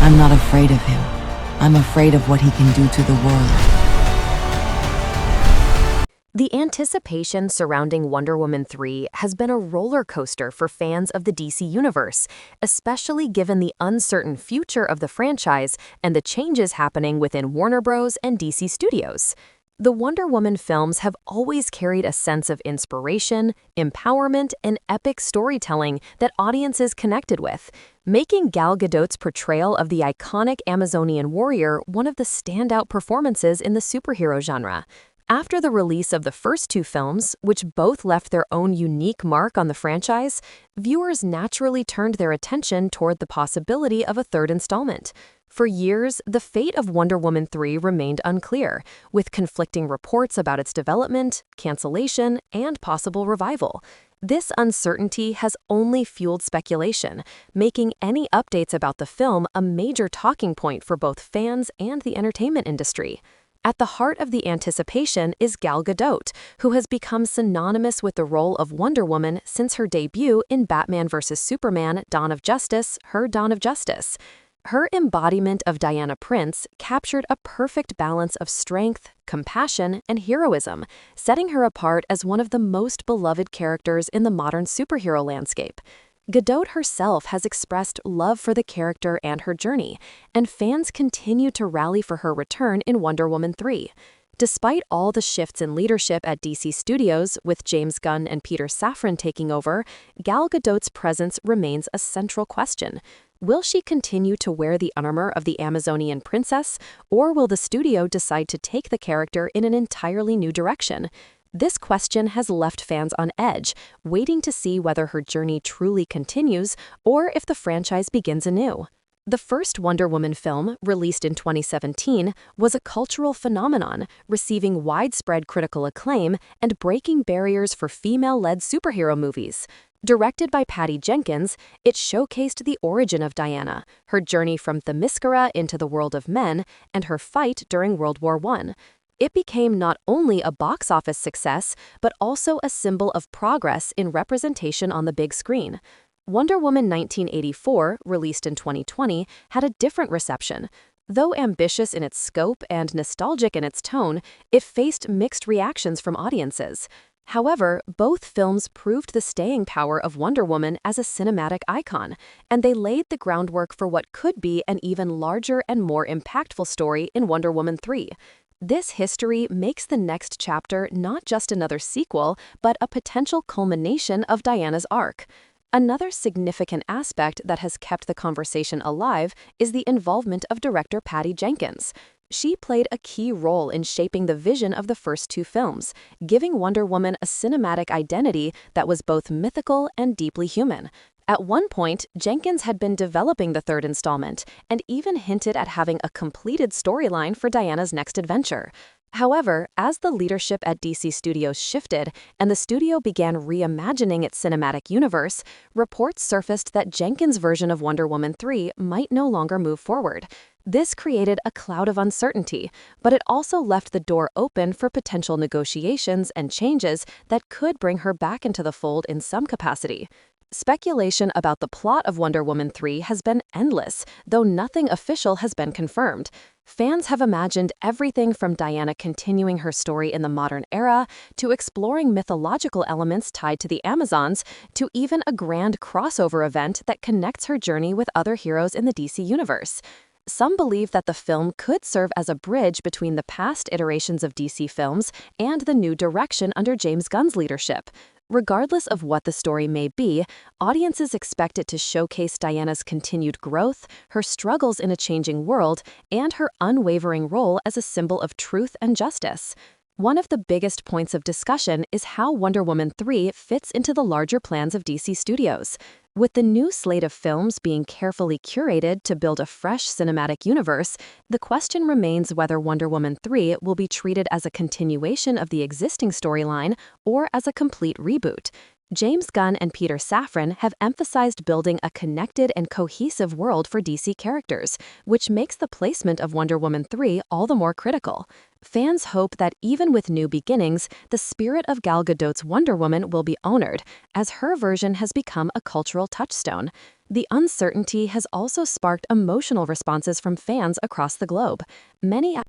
I'm not afraid of him. I'm afraid of what he can do to the world. The anticipation surrounding Wonder Woman 3 has been a roller coaster for fans of the DC Universe, especially given the uncertain future of the franchise and the changes happening within Warner Bros. And DC Studios. The Wonder Woman films have always carried a sense of inspiration, empowerment, and epic storytelling that audiences connected with, making Gal Gadot's portrayal of the iconic Amazonian warrior one of the standout performances in the superhero genre. After the release of the first two films, which both left their own unique mark on the franchise, viewers naturally turned their attention toward the possibility of a third installment. For years, the fate of Wonder Woman 3 remained unclear, with conflicting reports about its development, cancellation, and possible revival. This uncertainty has only fueled speculation, making any updates about the film a major talking point for both fans and the entertainment industry. At the heart of the anticipation is Gal Gadot, who has become synonymous with the role of Wonder Woman since her debut in Batman vs. Superman: Dawn of Justice, Her Dawn of Justice. Her embodiment of Diana Prince captured a perfect balance of strength, compassion, and heroism, setting her apart as one of the most beloved characters in the modern superhero landscape. Gadot herself has expressed love for the character and her journey, and fans continue to rally for her return in Wonder Woman 3. Despite all the shifts in leadership at DC Studios, with James Gunn and Peter Safran taking over, Gal Gadot's presence remains a central question. Will she continue to wear the armor of the Amazonian princess, or will the studio decide to take the character in an entirely new direction? This question has left fans on edge, waiting to see whether her journey truly continues or if the franchise begins anew. The first Wonder Woman film, released in 2017, was a cultural phenomenon, receiving widespread critical acclaim and breaking barriers for female-led superhero movies. Directed by Patty Jenkins, it showcased the origin of Diana, her journey from Themyscira into the world of men, and her fight during World War I. It became not only a box office success, but also a symbol of progress in representation on the big screen. Wonder Woman 1984, released in 2020, had a different reception. Though ambitious in its scope and nostalgic in its tone, it faced mixed reactions from audiences. However, both films proved the staying power of Wonder Woman as a cinematic icon, and they laid the groundwork for what could be an even larger and more impactful story in Wonder Woman 3. This history makes the next chapter not just another sequel, but a potential culmination of Diana's arc. Another significant aspect that has kept the conversation alive is the involvement of director Patty Jenkins. She played a key role in shaping the vision of the first two films, giving Wonder Woman a cinematic identity that was both mythical and deeply human. At one point, Jenkins had been developing the third installment and even hinted at having a completed storyline for Diana's next adventure. However, as the leadership at DC Studios shifted and the studio began reimagining its cinematic universe, reports surfaced that Jenkins' version of Wonder Woman 3 might no longer move forward. This created a cloud of uncertainty, but it also left the door open for potential negotiations and changes that could bring her back into the fold in some capacity. Speculation about the plot of Wonder Woman 3 has been endless, though nothing official has been confirmed. Fans have imagined everything from Diana continuing her story in the modern era, to exploring mythological elements tied to the Amazons, to even a grand crossover event that connects her journey with other heroes in the DC universe. Some believe that the film could serve as a bridge between the past iterations of DC films and the new direction under James Gunn's leadership. Regardless of what the story may be, audiences expect it to showcase Diana's continued growth, her struggles in a changing world, and her unwavering role as a symbol of truth and justice. One of the biggest points of discussion is how Wonder Woman 3 fits into the larger plans of DC Studios. With the new slate of films being carefully curated to build a fresh cinematic universe, the question remains whether Wonder Woman 3 will be treated as a continuation of the existing storyline or as a complete reboot. James Gunn and Peter Safran have emphasized building a connected and cohesive world for DC characters, which makes the placement of Wonder Woman 3 all the more critical. Fans hope that even with new beginnings, the spirit of Gal Gadot's Wonder Woman will be honored, as her version has become a cultural touchstone. The uncertainty has also sparked emotional responses from fans across the globe. Many